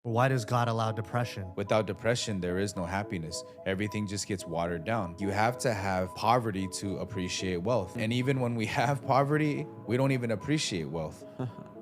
Why does God allow depression? Without depression, there is no happiness. Everything just gets watered down. You have to have poverty to appreciate wealth. And even when we have poverty, we don't even appreciate wealth.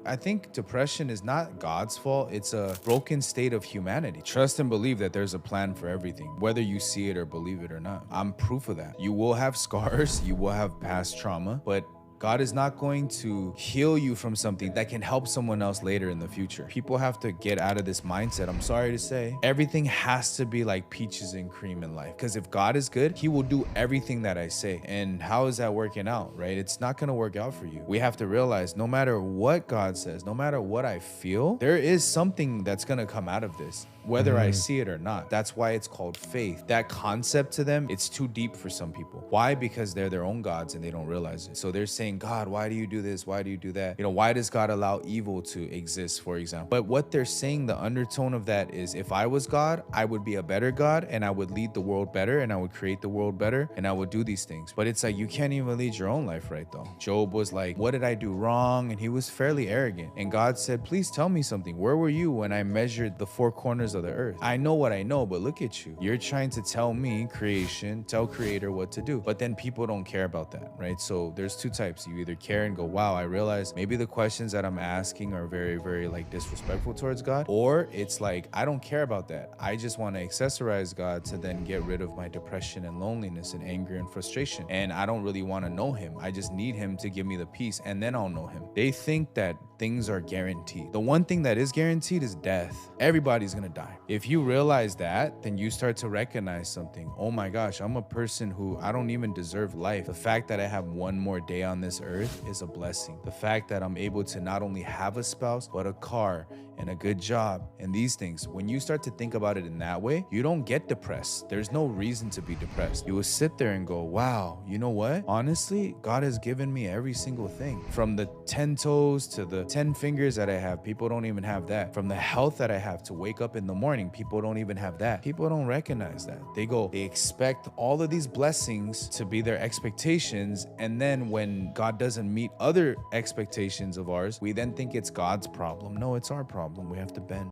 I think depression is not God's fault. It's a broken state of humanity. Trust and believe that there's a plan for everything, whether you see it or believe it or not. I'm proof of that. You will have scars, you will have past trauma, but God is not going to heal you from something that can help someone else later in the future. People have to get out of this mindset. I'm sorry to say, everything has to be like peaches and cream in life. Because if God is good, he will do everything that I say. And how is that working out, right? It's not going to work out for you. We have to realize no matter what God says, no matter what I feel, there is something that's going to come out of this, whether I Mhm. see it or not. That's why it's called faith. That concept to them, it's too deep for some people. Why? Because they're their own gods and they don't realize it. So they're saying, God, why do you do this? Why do you do that? Why does God allow evil to exist, for example? But what they're saying, the undertone of that is, if I was God, I would be a better God and I would lead the world better and I would create the world better and I would do these things. But it's like, you can't even lead your own life right though. Job was like, what did I do wrong? And he was fairly arrogant. And God said, please tell me something. Where were you when I measured the four corners of the earth? I know what I know, but look at you. You're trying to tell me, creation, tell creator what to do. But then people don't care about that, right? So there's two types. You either care and go, wow, I realize maybe the questions that I'm asking are very, very like disrespectful towards God. Or it's like, I don't care about that. I just want to accessorize God to then get rid of my depression and loneliness and anger and frustration. And I don't really want to know him. I just need him to give me the peace and then I'll know him. They think that things are guaranteed. The one thing that is guaranteed is death. Everybody's gonna die. If you realize that, then you start to recognize something. Oh my gosh, I'm a person who I don't even deserve life. The fact that I have one more day on this earth is a blessing. The fact that I'm able to not only have a spouse, but a car and a good job and these things. When you start to think about it in that way, you don't get depressed. There's no reason to be depressed. You will sit there and go, wow, you know what? Honestly, God has given me every single thing. From the 10 toes to the 10 fingers that I have, people don't even have that. From the health that I have to wake up in the morning, people don't even have that. People don't recognize that. They expect all of these blessings to be their expectations. And then when God doesn't meet other expectations of ours, we then think it's God's problem. No, it's our problem. We have to bend.